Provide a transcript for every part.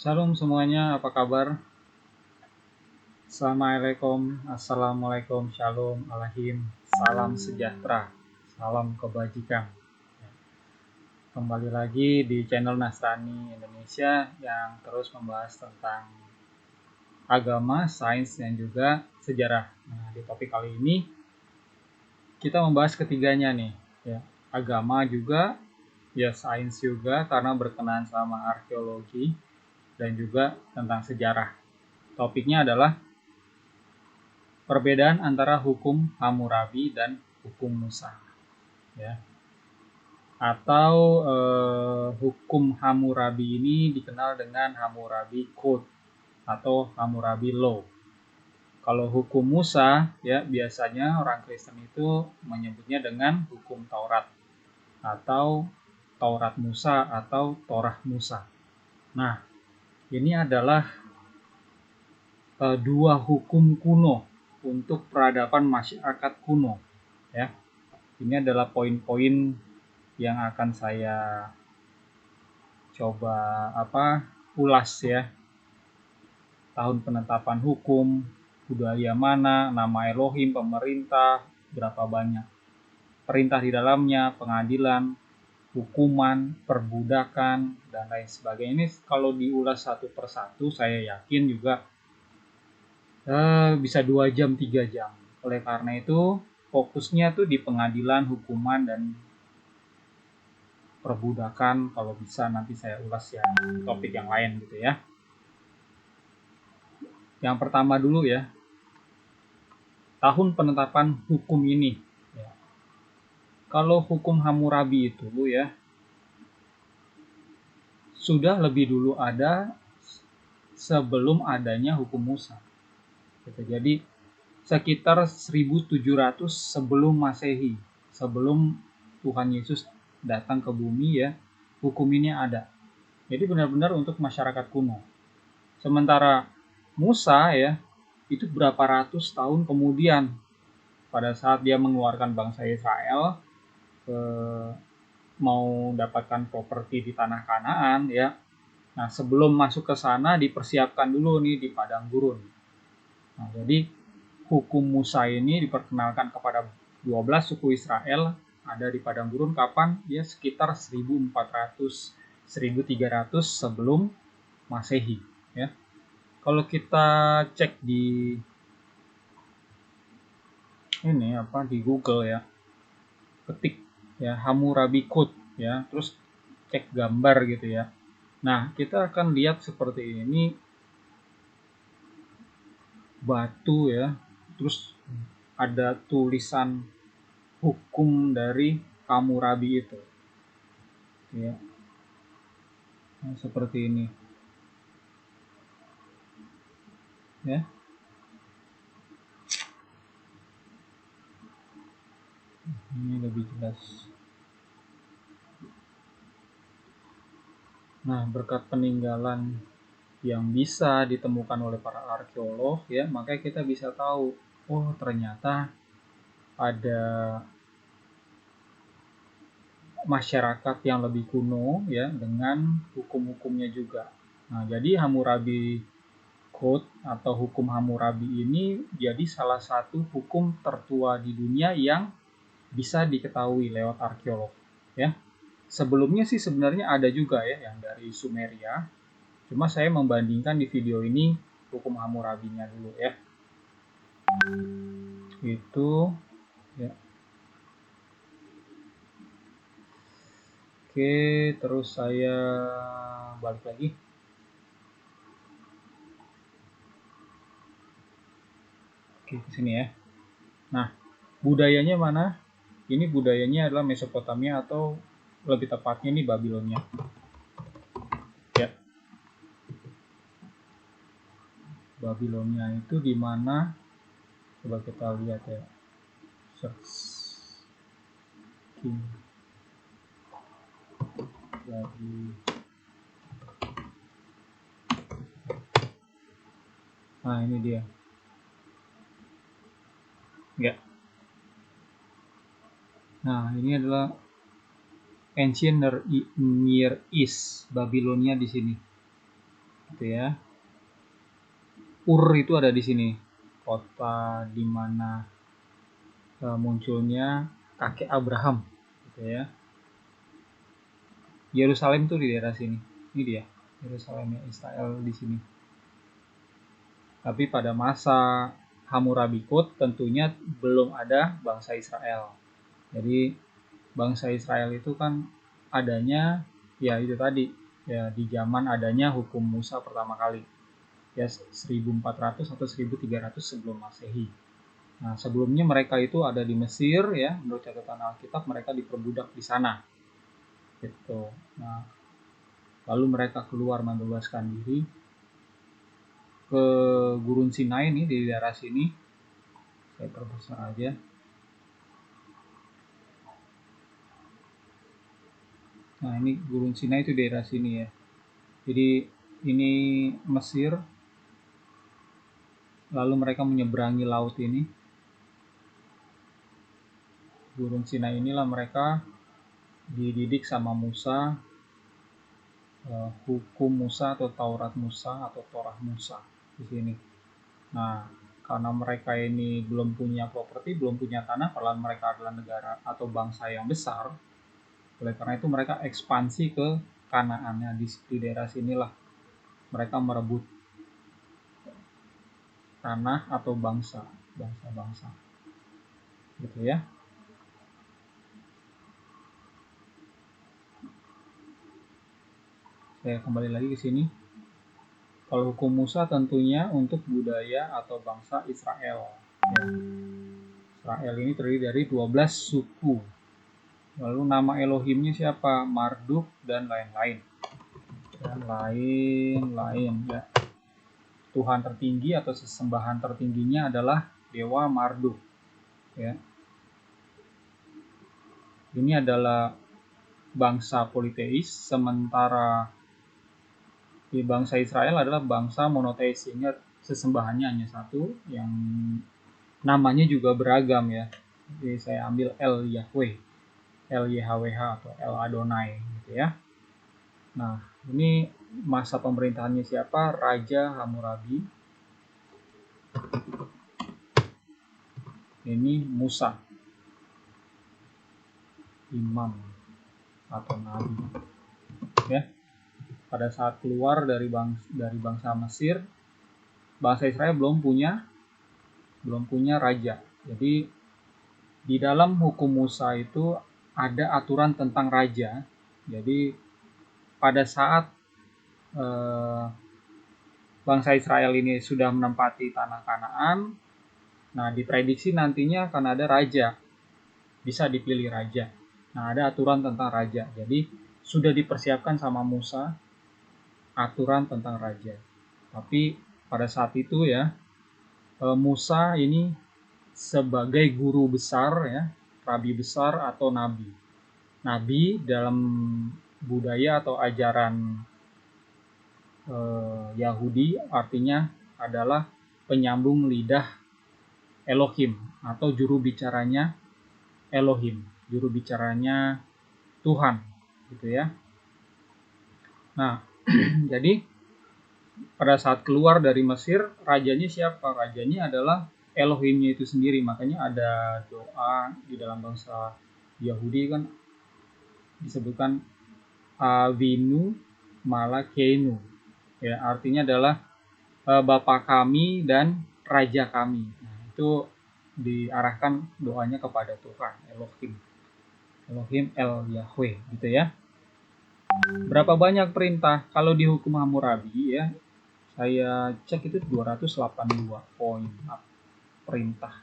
Shalom semuanya, apa kabar? Assalamualaikum, shalom, alaikum, salam sejahtera, salam kebajikan. Kembali lagi di channel Nasrani Indonesia yang terus membahas tentang agama, sains, dan juga sejarah. Nah, di topik kali ini kita membahas ketiganya nih, ya, agama juga, ya sains juga karena berkenaan sama arkeologi dan juga tentang sejarah. Topiknya adalah perbedaan antara hukum Hammurabi dan hukum Musa, ya. Atau hukum Hammurabi ini dikenal dengan Hammurabi Code atau Hammurabi Law. Kalau hukum Musa, ya biasanya orang Kristen itu menyebutnya dengan hukum Taurat atau Taurat Musa atau Torah Musa. Nah, ini adalah dua hukum kuno untuk peradaban masyarakat kuno, ya. Ini adalah poin-poin yang akan saya coba ulas, ya. Tahun penetapan hukum, budaya mana, nama Elohim, pemerintah, berapa banyak perintah di dalamnya, pengadilan, hukuman, perbudakan, dan lain sebagainya. Ini kalau diulas satu persatu, saya yakin juga bisa 2 jam, 3 jam. Oleh karena itu, fokusnya tuh di pengadilan, hukuman, dan perbudakan. Kalau bisa nanti saya ulas ya topik yang lain gitu ya. Yang pertama dulu ya, tahun penetapan hukum ini. Ya. Kalau hukum Hammurabi itu ya, sudah lebih dulu ada sebelum adanya hukum Musa. Gitu. Jadi sekitar 1700 sebelum Masehi, sebelum Tuhan Yesus datang ke bumi ya, hukum ini ada. Jadi benar-benar untuk masyarakat kuno. Sementara Musa ya, itu berapa ratus tahun kemudian pada saat dia mengeluarkan bangsa Israel mau dapatkan properti di tanah Kanaan ya. Nah, sebelum masuk ke sana dipersiapkan dulu nih di padang gurun. Nah, jadi hukum Musa ini diperkenalkan kepada 12 suku Israel ada di padang gurun kapan? Ya sekitar 1400 1300 sebelum Masehi ya. Kalau kita cek di di Google ya, ketik ya Hammurabi Code ya, terus cek gambar gitu ya. Nah, kita akan lihat seperti ini, batu ya, terus ada tulisan hukum dari Hammurabi itu ya. Nah, seperti ini ya. Ini lebih jelas. Nah, berkat peninggalan yang bisa ditemukan oleh para arkeolog ya, makanya kita bisa tahu, oh ternyata ada masyarakat yang lebih kuno ya dengan hukum-hukumnya juga. Nah, jadi Hammurabi Code atau hukum Hammurabi ini jadi salah satu hukum tertua di dunia yang bisa diketahui lewat arkeolog ya. Sebelumnya sih sebenarnya ada juga ya yang dari Sumeria. Cuma saya membandingkan di video ini hukum Hammurabinya dulu ya. Itu ya. Oke, terus saya balik lagi. Oke, ke sini ya. Nah, budayanya mana? Ini budayanya adalah Mesopotamia atau lebih tepatnya ini Babilonia. Ya. Babilonia itu di mana? Coba kita lihat ya. Search King. Jadi nah, ini dia. Enggak. Nah, ini adalah Ancient Near East, Babilonia di sini. gitu ya. Ur itu ada di sini, kota di mana munculnya kakek Abraham, gitu ya. Yerusalem tuh di daerah sini. Ini dia, Yerusalemnya Israel di sini. Tapi pada masa Hammurabikut tentunya belum ada bangsa Israel. Jadi bangsa Israel itu kan adanya ya itu tadi, ya di zaman adanya hukum Musa pertama kali. Ya 1400 atau 1300 sebelum Masehi. Nah, sebelumnya mereka itu ada di Mesir ya, menurut catatan Alkitab mereka diperbudak di sana. Gitu. Nah, lalu mereka keluar membebaskan diri ke Gurun Sinai nih di daerah sini. Saya perbesar aja. Nah, ini Gurun Sinai itu daerah sini ya. Jadi ini Mesir. Lalu mereka menyeberangi laut ini. Gurun Sinai inilah mereka dididik sama Musa, hukum Musa atau Taurat Musa atau Torah Musa di sini. Nah, karena mereka ini belum punya properti, belum punya tanah, padahal mereka adalah negara atau bangsa yang besar. Oleh karena itu mereka ekspansi ke Kanaan. Di daerah sinilah mereka merebut tanah atau bangsa-bangsa. Gitu ya. Saya kembali lagi ke sini. Kalau hukum Musa tentunya untuk budaya atau bangsa Israel. Ya. Israel ini terdiri dari 12 suku. Lalu nama Elohimnya siapa? Marduk dan lain-lain. Dan lain-lain ya. Tuhan tertinggi atau sesembahan tertingginya adalah Dewa Marduk. Ya. Ini adalah bangsa politeis, sementara di bangsa Israel adalah bangsa monoteis, sehingga sesembahannya hanya satu yang namanya juga beragam ya. Jadi saya ambil El Yahweh, El YHWH atau El Adonai gitu ya. Nah, ini masa pemerintahannya siapa? Raja Hammurabi. Ini Musa, imam atau nabi. Ya. Pada saat keluar dari bangsa Mesir, bangsa Israel belum punya raja. Jadi di dalam hukum Musa itu ada aturan tentang raja. Jadi pada saat bangsa Israel ini sudah menempati tanah Kanaan, nah diprediksi nantinya akan ada raja, bisa dipilih raja. Nah, ada aturan tentang raja. Jadi sudah dipersiapkan sama Musa aturan tentang raja. Tapi pada saat itu ya, Musa ini sebagai guru besar ya, rabi besar atau nabi. Nabi dalam budaya atau ajaran Yahudi artinya adalah penyambung lidah Elohim atau juru bicaranya Elohim, juru bicaranya Tuhan, gitu ya. Nah, jadi pada saat keluar dari Mesir, rajanya siapa? Rajanya adalah Elohimnya itu sendiri. Makanya ada doa di dalam bangsa Yahudi kan disebutkan Avinu Malakenu. Ya, artinya adalah Bapa kami dan Raja kami. Nah, itu diarahkan doanya kepada Tuhan, Elohim El Yahweh, gitu ya. Berapa banyak perintah? Kalau di hukum Hammurabi ya, saya cek itu 282 poin perintah.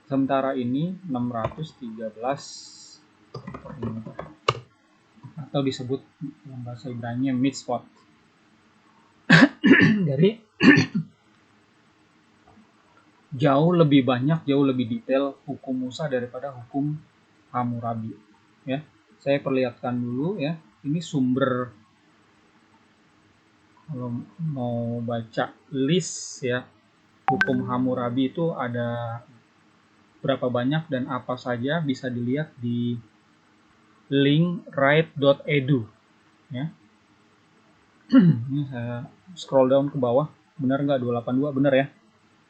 Sementara ini 613 perintah. Atau disebut dalam bahasa Ibrani mitzvot. Dari jauh lebih banyak, jauh lebih detail hukum Musa daripada hukum Hammurabi. Ya, saya perlihatkan dulu ya. Ini sumber, kalau mau baca list ya hukum Hammurabi itu ada berapa banyak dan apa saja bisa dilihat di linkride.edu ya. Ini saya scroll down ke bawah, benar nggak 282? Benar ya,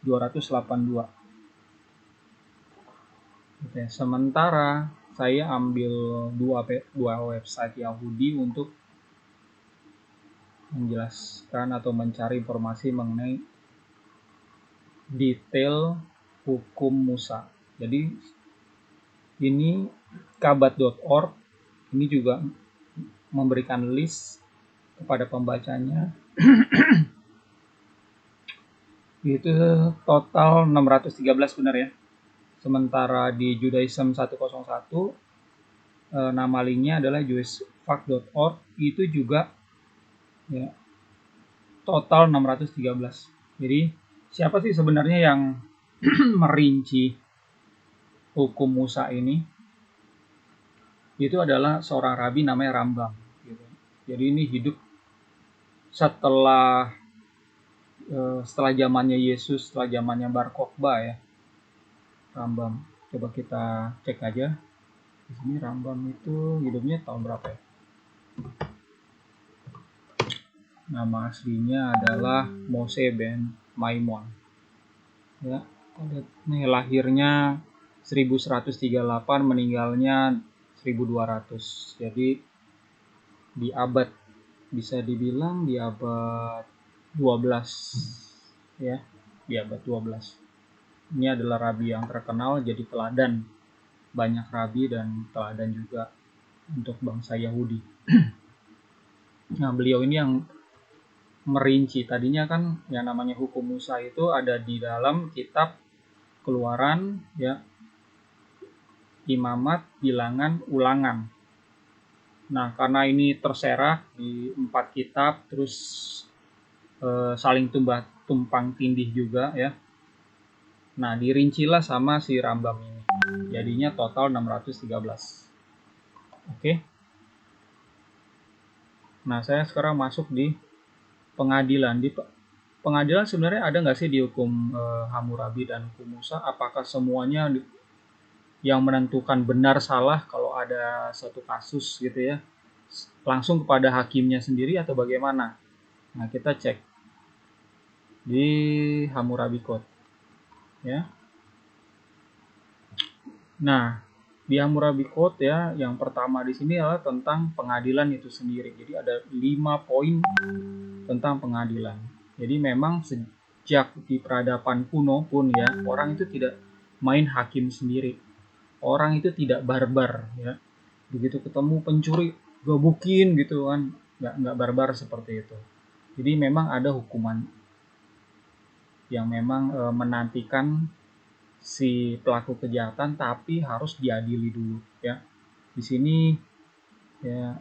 282. Oke, sementara saya ambil dua website Yahudi untuk menjelaskan atau mencari informasi mengenai detail hukum Musa. Jadi ini kabat.org ini juga memberikan list kepada pembacanya. Itu total 613, benar ya. Sementara di Judaism 101 nama linknya adalah jewishfact.org, itu juga ya, total 613. Jadi siapa sih sebenarnya yang merinci hukum Musa ini? Itu adalah seorang rabi namanya Rambam gitu. Jadi ini hidup setelah zamannya Yesus, setelah zamannya Bar Kokhba ya, Rambam. Coba kita cek aja. Di sini Rambam itu hidupnya tahun berapa ya? Nama aslinya adalah Moshe ben Maimon. Ya, ini lahirnya 1138, meninggalnya 1200. Jadi di abad, bisa dibilang di abad 12 ya, di abad 12. Ini adalah rabi yang terkenal, jadi teladan banyak rabi dan teladan juga untuk bangsa Yahudi. Nah, beliau ini yang merinci. Tadinya kan yang namanya hukum Musa itu ada di dalam kitab Keluaran ya, Imamat, Bilangan, Ulangan. Nah, karena ini terserah di 4 kitab, terus saling tumpang tindih juga ya. Nah, dirincilah sama si Rambam ini. Jadinya total 613. Oke. Nah, saya sekarang masuk di pengadilan. Di pengadilan sebenarnya ada nggak sih di hukum Hammurabi dan hukum Musa? Apakah semuanya yang menentukan benar salah kalau ada satu kasus gitu ya, langsung kepada hakimnya sendiri atau bagaimana? Nah, kita cek di Hammurabi Code ya. Nah, di Hammurabi Code ya, yang pertama di sini adalah tentang pengadilan itu sendiri. Jadi ada 5 poin tentang pengadilan. Jadi memang sejak di peradaban kuno pun ya, orang itu tidak main hakim sendiri. Orang itu tidak barbar ya. Begitu ketemu pencuri, gebukin gitu kan. Nggak barbar seperti itu. Jadi memang ada hukuman yang memang menantikan si pelaku kejahatan, tapi harus diadili dulu ya. Di sini ya,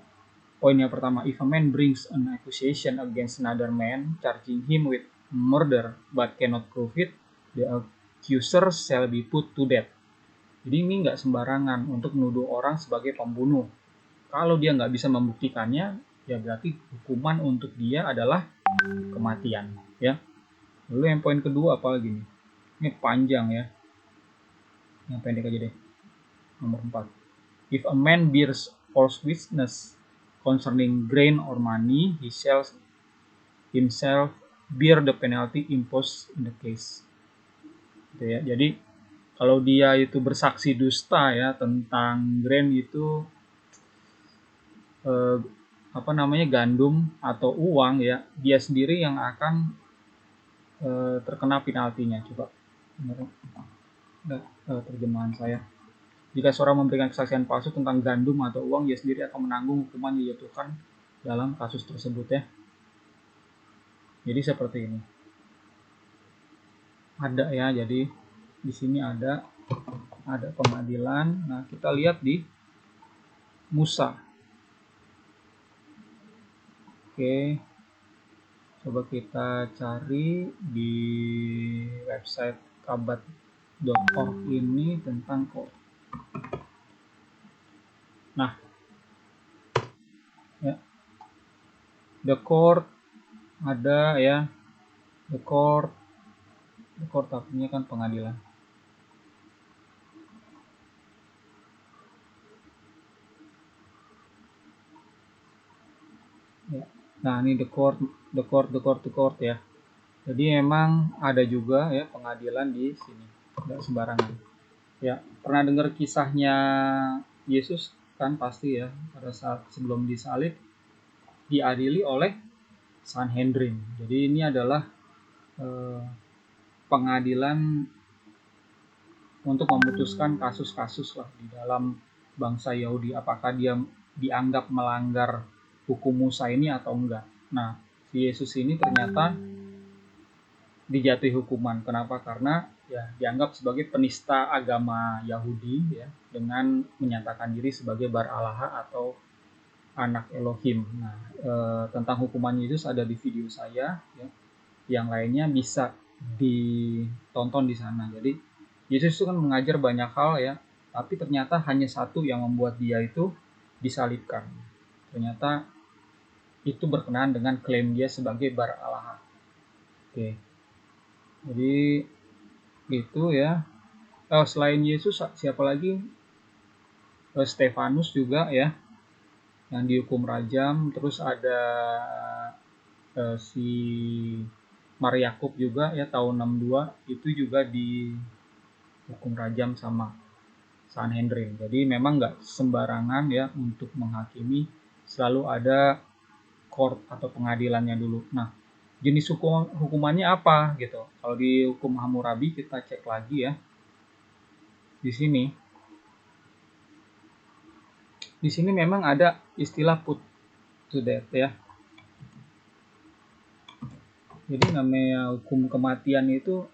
poin yang pertama, if a man brings an accusation against another man charging him with murder but cannot prove it, the accuser shall be put to death. Jadi ini nggak sembarangan untuk menuduh orang sebagai pembunuh. Kalau dia nggak bisa membuktikannya, ya berarti hukuman untuk dia adalah kematian ya. Lalu yang poin kedua apa lagi nih? Ini panjang ya. Yang pendek aja deh. Nomor 4. If a man bears false witness concerning grain or money, he shall himself bear the penalty imposed in the case. Gitu ya. Jadi kalau dia itu bersaksi dusta ya tentang grain itu gandum atau uang ya, dia sendiri yang akan terkena penaltinya. Coba terjemahan saya. Jika seorang memberikan kesaksian palsu tentang gandum atau uang, dia sendiri akan menanggung hukuman yang dijatuhkan dalam kasus tersebut ya. Jadi seperti ini. Ada ya, jadi di sini ada pengadilan. Nah, kita lihat di Musa. Oke. Coba kita cari di website kabat.org ini tentang kok. Nah, ya, the court ada ya, the court artinya kan pengadilan. Nah, ini the court ya. Jadi memang ada juga ya pengadilan di sini, nggak sembarangan. Ya, pernah dengar kisahnya Yesus kan pasti ya, pada saat sebelum disalib diadili oleh Sanhedrin. Jadi ini adalah eh, pengadilan untuk memutuskan kasus-kasus lah di dalam bangsa Yahudi, apakah dia dianggap melanggar hukum Musa ini atau enggak. Nah, si Yesus ini ternyata dijatuhi hukuman. Kenapa? Karena ya dianggap sebagai penista agama Yahudi ya, dengan menyatakan diri sebagai Bar-Alaha atau anak Elohim. Nah, tentang hukuman Yesus ada di video saya ya. Yang lainnya bisa ditonton di sana. Jadi Yesus itu kan mengajar banyak hal ya, tapi ternyata hanya satu yang membuat dia itu disalibkan. Ternyata itu berkenaan dengan klaim dia sebagai Bar-Alaha. Oke. Jadi itu ya. Selain Yesus siapa lagi? Stefanus juga ya yang dihukum rajam. Terus ada si Mar Yakub juga ya tahun 62 itu juga dihukum rajam sama Sanhedrin. Jadi memang nggak sembarangan ya untuk menghakimi, selalu ada court atau pengadilannya dulu. Nah, jenis hukumannya apa gitu. Kalau di hukum Hammurabi kita cek lagi ya. Di sini memang ada istilah put to death ya. Jadi namanya hukum kematian itu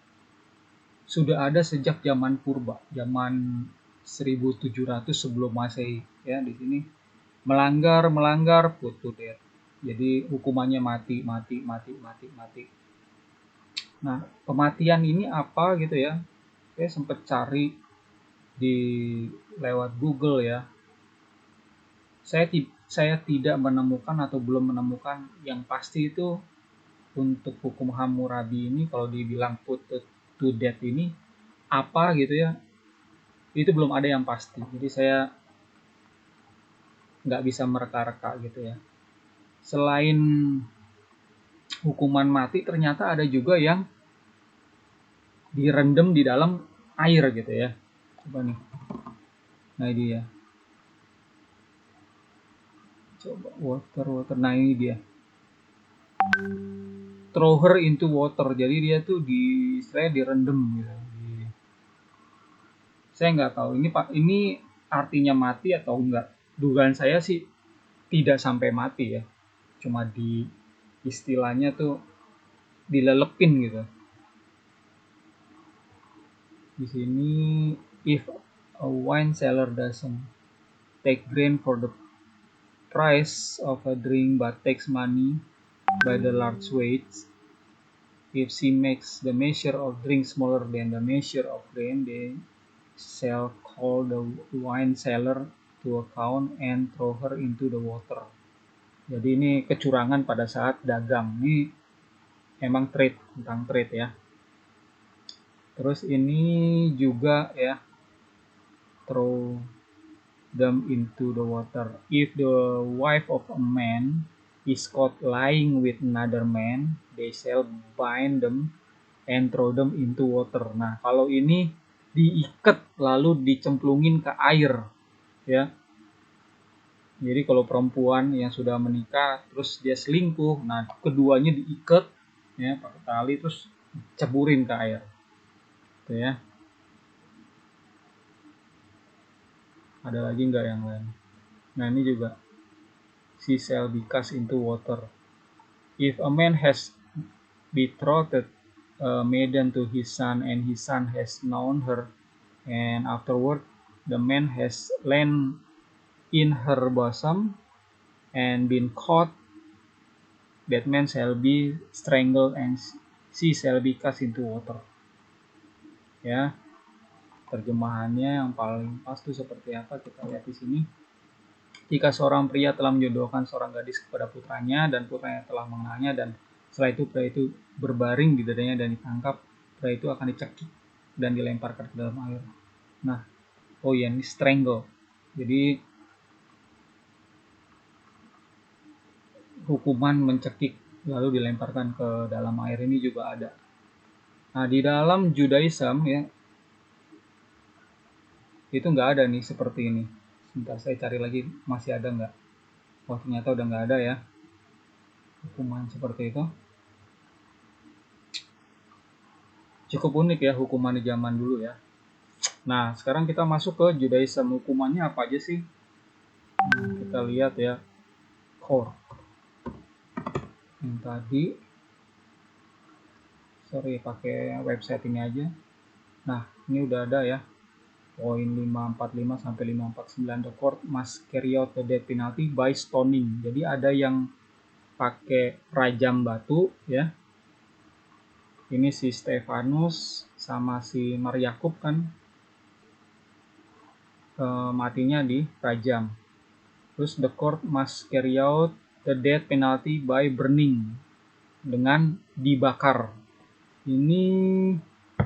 sudah ada sejak zaman purba, zaman 1700 sebelum Masehi ya. Di sini melanggar put to death. Jadi hukumannya mati. Nah, kematian ini apa gitu ya? Saya sempat cari di lewat Google ya. Saya tidak menemukan atau belum menemukan yang pasti itu untuk hukum Hammurabi ini. Kalau dibilang put to death ini apa gitu ya, itu belum ada yang pasti. Jadi saya nggak bisa mereka-reka gitu ya. Selain hukuman mati, ternyata ada juga yang direndam di dalam air gitu ya. Coba nih. Nah ini dia. Coba water. Nah ini dia. Throw her into water. Jadi dia tuh saya direndam gitu. Saya nggak tahu ini artinya mati atau enggak. Dugaan saya sih tidak sampai mati ya. Cuma di istilahnya tuh dilelepin gitu. Di sini if a wine seller doesn't take grain for the price of a drink but takes money by the large weights, if she makes the measure of drink smaller than the measure of grain, they shall call the wine seller to account and throw her into the water. Jadi ini kecurangan pada saat dagang. Ini emang tentang trade ya. Terus ini juga ya, throw them into the water. If the wife of a man is caught lying with another man, they shall bind them and throw them into water. Nah, kalau ini diikat lalu dicemplungin ke air ya. Jadi kalau perempuan yang sudah menikah terus dia selingkuh, nah keduanya diikat ya pakai tali terus ceburin ke air. Gitu ya. Ada lagi nggak yang lain? Nah ini juga she shall be cast into water. If a man has betrothed a maiden to his son and his son has known her, and afterward the man has lain in her bosom and been caught, that man shall be strangled and she shall be cast into water. Ya, terjemahannya yang paling pas itu seperti apa kita lihat di sini. Jika seorang pria telah menjodohkan seorang gadis kepada putranya dan putranya telah mengenalnya, dan setelah itu pria itu berbaring di dadanya dan ditangkap, pria itu akan dicekik dan dilemparkan ke dalam air. Nah, oh ya ini strangle. Jadi hukuman mencekik lalu dilemparkan ke dalam air ini juga ada. Nah, di dalam Judaism ya, itu nggak ada nih seperti ini. Sebentar saya cari lagi, masih ada nggak? Oh, ternyata udah nggak ada ya hukuman seperti itu. Cukup unik ya hukuman di zaman dulu ya. Nah, sekarang kita masuk ke Judaism. Hukumannya apa aja sih? Kita lihat ya. Core. Yang tadi, sorry pakai website ini aja. Nah, ini udah ada ya. Poin 545 sampai 549. The court must carry out the death penalty by stoning. Jadi ada yang pakai rajam batu ya. Ini si Stefanus sama si Maryakub kan matinya di rajam. Terus the court must carry out the death penalty by burning, dengan dibakar. Ini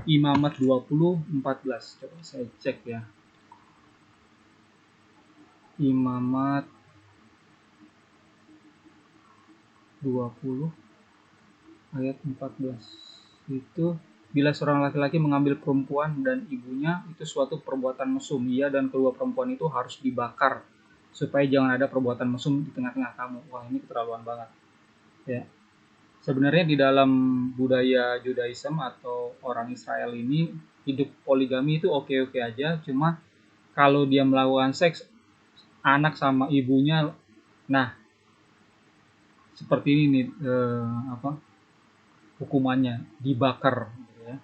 Imamat 20:14. Coba saya cek ya. Imamat 20 ayat 14. Itu bila seorang laki-laki mengambil perempuan dan ibunya, itu suatu perbuatan mesum. Ia dan kedua perempuan itu harus dibakar supaya jangan ada perbuatan mesum di tengah-tengah kamu. Wah, ini keterlaluan banget. Ya. Sebenarnya di dalam budaya Judaism atau orang Israel ini hidup poligami itu oke-oke aja, cuma kalau dia melakukan seks anak sama ibunya, nah seperti ini nih hukumannya, dibakar gitu ya.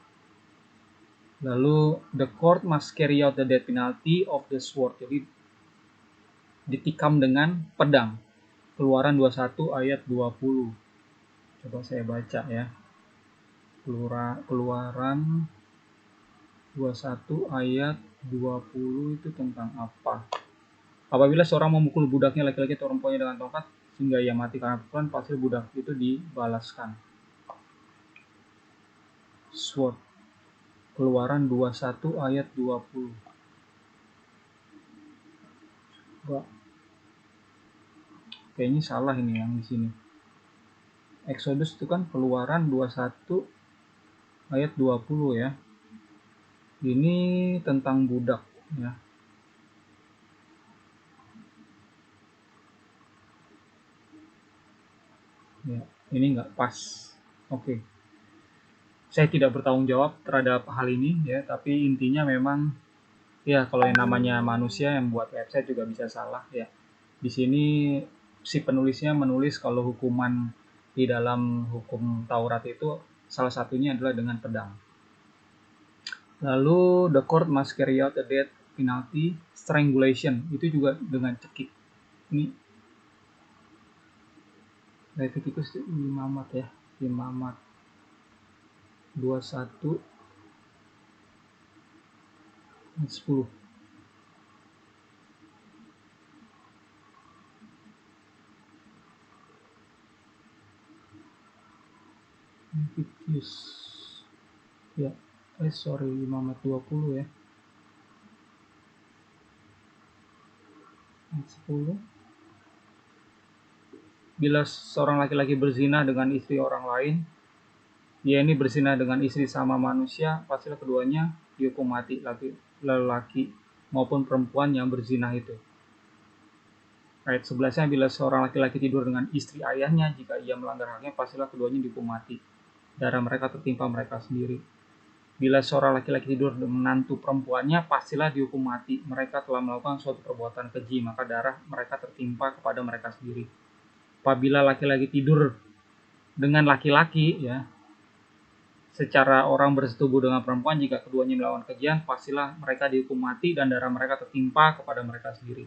Lalu the court must carry out the death penalty of the sword, jadi ditikam dengan pedang. Keluaran 21 ayat 20. Coba saya baca ya. Keluaran 21 ayat 20 itu tentang apa? Apabila seorang memukul budaknya laki-laki atau perempuannya dengan tongkat sehingga ia mati karena pukulan, pasti budak itu dibalaskan. Sword. Keluaran 21 ayat 20. Wah. Kayaknya salah ini yang di sini. Exodus itu kan Keluaran 21 ayat 20 ya. Ini tentang budak ya. Ya, ini nggak pas. Oke. Saya tidak bertanggung jawab terhadap hal ini ya, tapi intinya memang ya kalau yang namanya manusia yang buat website juga bisa salah ya. Di sini si penulisnya menulis kalau hukuman di dalam hukum Taurat itu salah satunya adalah dengan pedang. Lalu the court must carry out the death penalty strangulation, itu juga dengan cekik. Ini Leviticus Imamat ya, Imamat 21 10. Leviticus ya, sorry, Imamat 20 ya, ayat 10. Bila seorang laki-laki berzina dengan istri orang lain, dia ini berzina dengan istri sama manusia, pastilah keduanya dihukum mati, laki maupun perempuan yang berzina itu. Ayat 11-nya, bila seorang laki-laki tidur dengan istri ayahnya, jika ia melanggar haknya, pastilah keduanya dihukum mati. Darah mereka tertimpa mereka sendiri. Bila seorang laki-laki tidur dengan menantu perempuannya, pastilah dihukum mati. Mereka telah melakukan suatu perbuatan keji, maka darah mereka tertimpa kepada mereka sendiri. Apabila laki-laki tidur dengan laki-laki ya, secara orang bersetubuh dengan perempuan, jika keduanya melakukan kejian, pastilah mereka dihukum mati dan darah mereka tertimpa kepada mereka sendiri.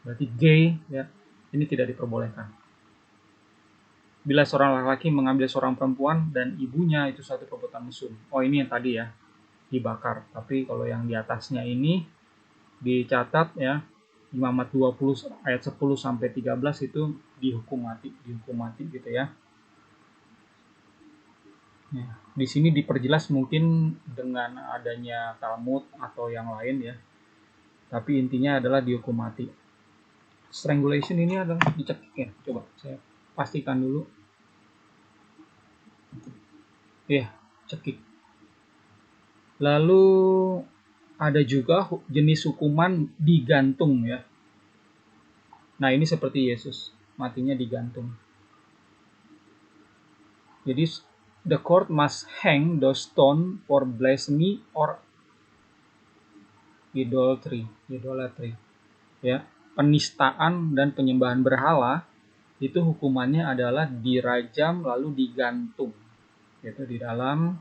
Berarti gay ya, ini tidak diperbolehkan. Bila seorang laki-laki mengambil seorang perempuan dan ibunya, itu suatu perbuatan mesum. Oh, ini yang tadi ya, dibakar. Tapi kalau yang di atasnya ini dicatat ya, Imamat 20 ayat 10 sampai 13 itu dihukum mati gitu ya. Ya, di sini diperjelas mungkin dengan adanya Talmud atau yang lain ya. Tapi intinya adalah dihukum mati. Strangulation ini adalah dicekik ya. Coba saya pastikan dulu. Ya, cekik. Lalu ada juga jenis hukuman digantung ya. Nah, ini seperti Yesus, matinya digantung. Jadi the court must hang the stone for blasphemy or idolatry. Ya, penistaan dan penyembahan berhala itu hukumannya adalah dirajam lalu digantung. Itu di dalam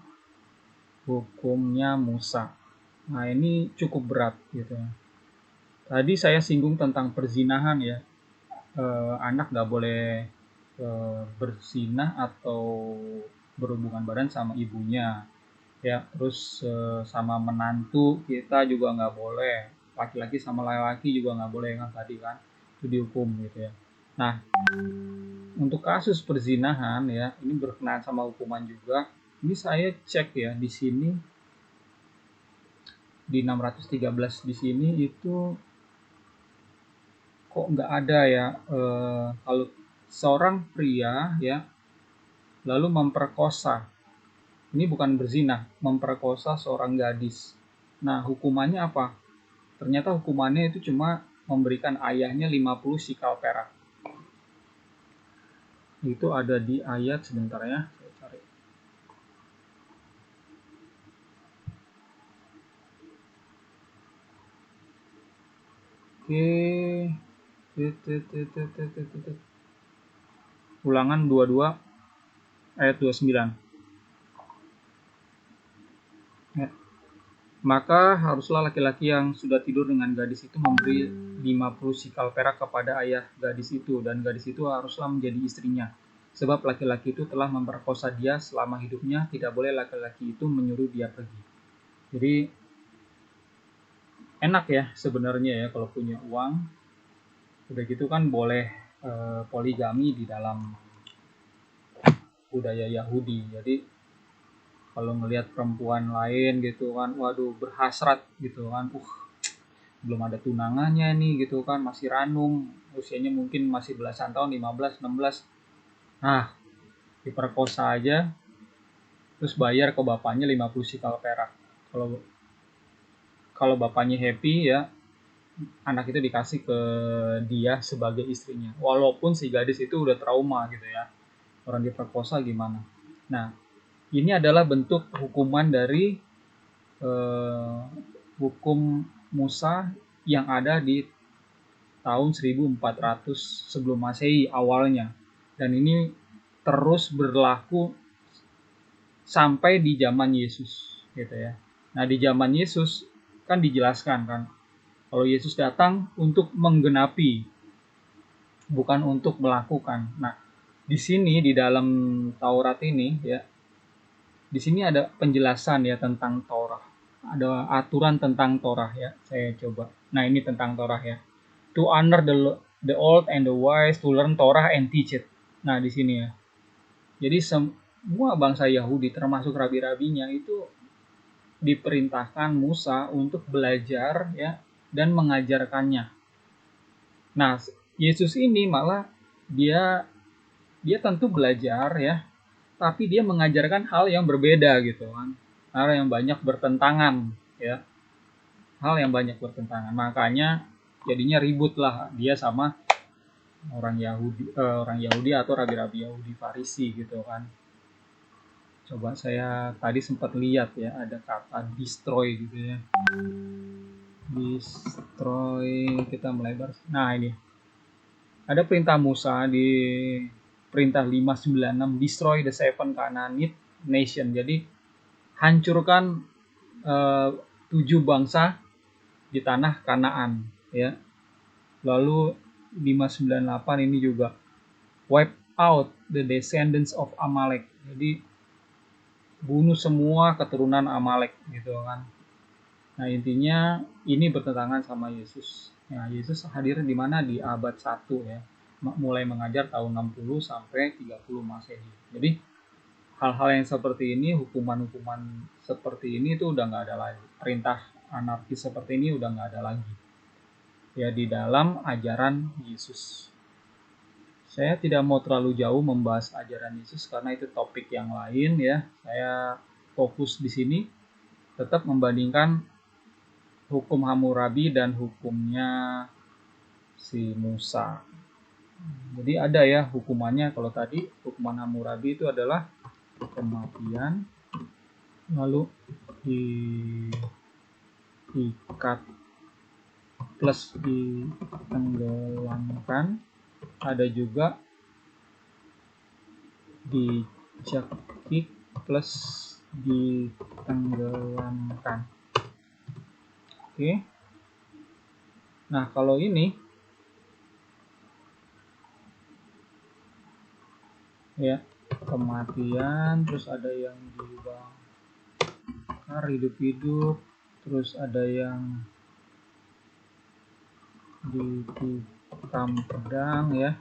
hukumnya Musa. Nah, ini cukup berat gitu. Tadi saya singgung tentang perzinahan ya. Anak nggak boleh berzinah atau berhubungan badan sama ibunya ya, terus sama menantu kita juga nggak boleh, laki-laki sama laki-laki juga nggak boleh kan, tadi kan itu dihukum gitu ya. Nah, untuk kasus perzinahan ya, ini berkenaan sama hukuman juga. Ini saya cek ya di sini di 613 di sini itu kok nggak ada ya, kalau seorang pria ya lalu memperkosa, ini bukan berzina, memperkosa seorang gadis. Nah, hukumannya apa? Ternyata hukumannya itu cuma memberikan ayahnya 50 sikal perak. Itu ada di ayat, sebentar ya, saya cari. Oke. Ulangan 22 ayat 29. Ya. Maka haruslah laki-laki yang sudah tidur dengan gadis itu memberi 50 sikal perak kepada ayah gadis itu, dan gadis itu haruslah menjadi istrinya. Sebab laki-laki itu telah memperkosa dia selama hidupnya, tidak boleh laki-laki itu menyuruh dia pergi. Jadi enak ya sebenarnya ya kalau punya uang. Udah gitu kan boleh poligami di dalam budaya Yahudi. Jadi kalau ngelihat perempuan lain gitu kan, waduh berhasrat gitu kan, belum ada tunangannya nih gitu kan, masih ranum, usianya mungkin masih belasan tahun, 15, 16. Nah, diperkosa aja, terus bayar ke bapaknya 50 sikal perak. Kalau kalau bapaknya happy ya, anak itu dikasih ke dia sebagai istrinya. Walaupun si gadis itu udah trauma gitu ya, orang diperkosa gimana. Nah, ini adalah bentuk hukuman dari eh, hukum Musa yang ada di tahun 1400 sebelum Masehi awalnya. Dan ini terus berlaku sampai di zaman Yesus gitu ya. Nah, di zaman Yesus kan dijelaskan kan kalau Yesus datang untuk menggenapi, bukan untuk melakukan. Nah, di sini di dalam Taurat ini ya, di sini ada penjelasan ya tentang Taurat. Ada aturan tentang Torah ya. Saya coba. Nah, ini tentang Torah ya. To honor the old and the wise, to learn Torah and teach it. Nah, di sini ya. Jadi semua bangsa Yahudi termasuk rabi-rabinya itu diperintahkan Musa untuk belajar ya dan mengajarkannya. Nah, Yesus ini malah dia dia tentu belajar ya, tapi dia mengajarkan hal yang berbeda gitu kan. Hal yang banyak bertentangan ya. Hal yang banyak bertentangan. Makanya jadinya ribut lah dia sama orang Yahudi atau rabi-rabi Yahudi Farisi gitu kan. Coba saya tadi sempat lihat ya ada kata destroy gitu ya. Destroy, kita melebar. Nah, ini ada perintah Musa di perintah 596, destroy the seven Canaanite nation. Jadi hancurkan 7 bangsa di tanah Kanaan ya. Lalu 598 ini juga wipe out the descendants of Amalek. Jadi bunuh semua keturunan Amalek gitu kan. Nah, intinya ini bertentangan sama Yesus. Nah, Yesus hadir di mana? Di abad 1 ya. Mulai mengajar tahun 60 sampai 30 Masehi. Jadi hal-hal yang seperti ini, hukuman-hukuman seperti ini itu udah nggak ada lagi. Perintah anarkis seperti ini udah nggak ada lagi. Ya, di dalam ajaran Yesus. Saya tidak mau terlalu jauh membahas ajaran Yesus karena itu topik yang lain ya. Saya fokus di sini tetap membandingkan hukum Hammurabi dan hukumnya si Musa. Jadi ada ya hukumannya. Kalau tadi hukuman Hammurabi itu adalah kematian, lalu diikat plus ditenggelamkan, ada juga dicekik plus ditenggelamkan. Oke. Nah, kalau ini ya, kematian, terus ada yang dibakar hidup-hidup, terus ada yang ditikam pedang ya,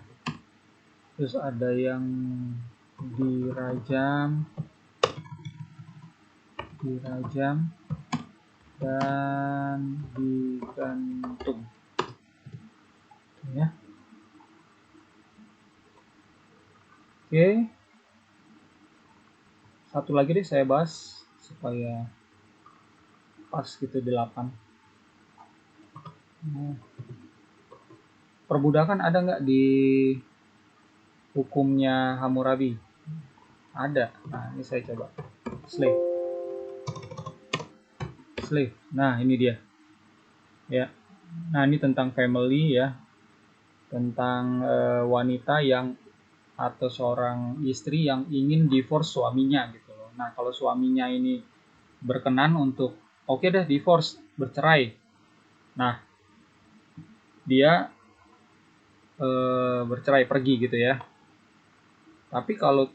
terus ada yang dirajam dan digantung ya. Oke, satu lagi deh saya bahas supaya pas gitu 8. Perbudakan ada nggak di hukumnya Hammurabi? Ada. Nah, ini saya coba. Slave. Nah, ini dia. Ya. Nah, ini tentang family ya. Tentang wanita yang atau seorang istri yang ingin divorce suaminya gitu loh. Nah, kalau suaminya ini berkenan untuk oke deh divorce, bercerai. Nah, dia bercerai pergi gitu ya. Tapi kalau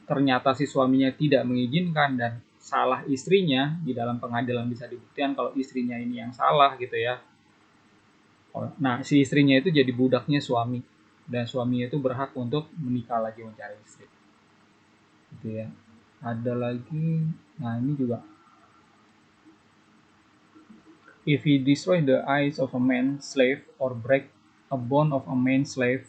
ternyata si suaminya tidak mengizinkan dan salah istrinya, di dalam pengadilan bisa dibuktikan kalau istrinya ini yang salah gitu ya. Nah, si istrinya itu jadi budaknya suami dan suaminya itu berhak untuk menikah lagi mencari istri. Gitu ya. Ada lagi, nah ini juga. If he destroy the eyes of a man slave or break a bone of a man slave,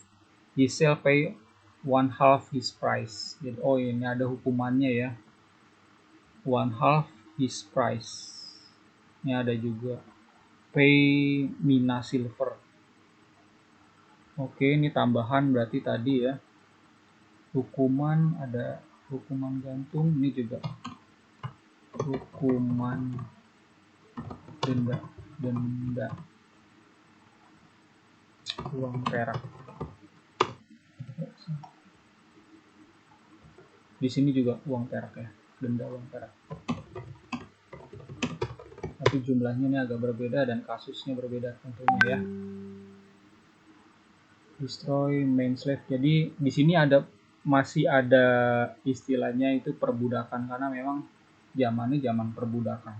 he shall pay 1/2 his price. Jadi, oh ini ada hukumannya ya. 1/2 his price. Ini ada juga pay mina silver. Oke, ini tambahan berarti tadi ya. Hukuman ada hukuman gantung, ini juga hukuman denda uang perak. Di sini juga uang perak ya, denda uang perak. Tapi jumlahnya ini agak berbeda dan kasusnya berbeda tentunya ya. Destroy main slave. Jadi di sini masih ada istilahnya itu perbudakan karena memang zamannya zaman perbudakan.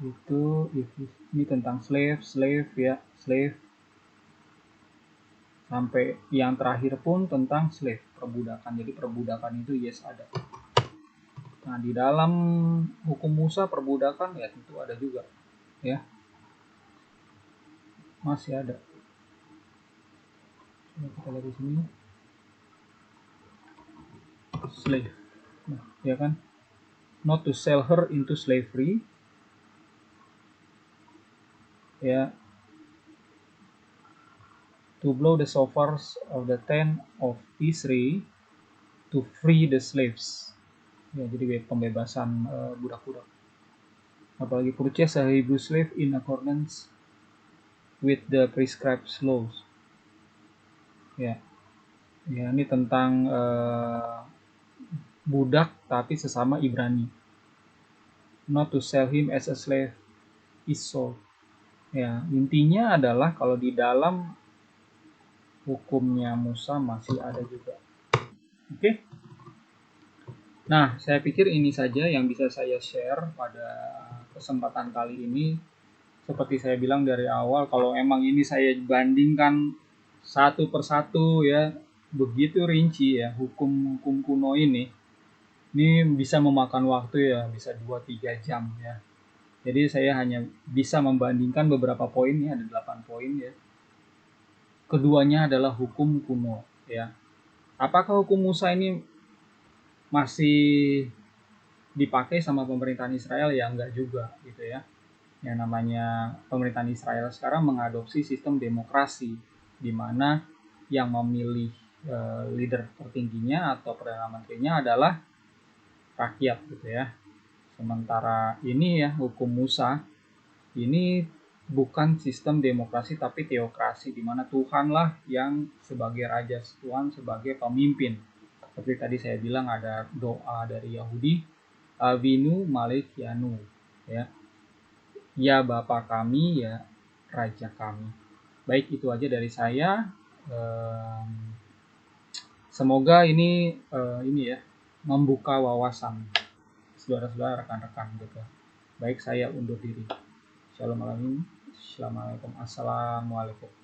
Itu ini tentang slave ya, slave. Sampai yang terakhir pun tentang slave, perbudakan. Jadi perbudakan itu yes ada. Nah, di dalam hukum Musa perbudakan ya tentu ada juga ya. Masih ada. Coba kita lihat di sini. Slave. Nah, ya kan? Not to sell her into slavery. Ya. To blow the shofars of the tent of Israel to free the slaves. Ya, jadi pembebasan budak-budak. Apalagi purchase a Hebrew slave in accordance with the prescribed laws. Ya, ini tentang budak tapi sesama Ibrani. Not to sell him as a slave is sold. Ya, intinya adalah kalau di dalam hukumnya Musa masih ada juga. Oke. Nah, saya pikir ini saja yang bisa saya share pada kesempatan kali ini. Seperti saya bilang dari awal, kalau emang ini saya bandingkan satu persatu ya, begitu rinci ya hukum-hukum kuno ini bisa memakan waktu ya, bisa 2-3 jam ya. Jadi saya hanya bisa membandingkan beberapa poin, ini ada 8 poin ya. keduanya adalah hukum kuno, ya. Apakah hukum Musa ini masih dipakai sama pemerintahan Israel? Ya enggak juga gitu ya. Yang namanya pemerintahan Israel sekarang mengadopsi sistem demokrasi di mana yang memilih leader tertingginya atau perdana menterinya adalah rakyat gitu ya. Sementara ini ya hukum Musa ini bukan sistem demokrasi tapi teokrasi di mana Tuhanlah yang sebagai raja, Tuhan sebagai pemimpin. Seperti tadi saya bilang ada doa dari Yahudi, Avinu Malik Yanu, ya. Ya Bapa kami, ya Raja kami. Baik, itu aja dari saya. Semoga ini ya membuka wawasan saudara-saudara, rekan-rekan gitu. Baik, saya undur diri. Shalom alaikum. Assalamualaikum.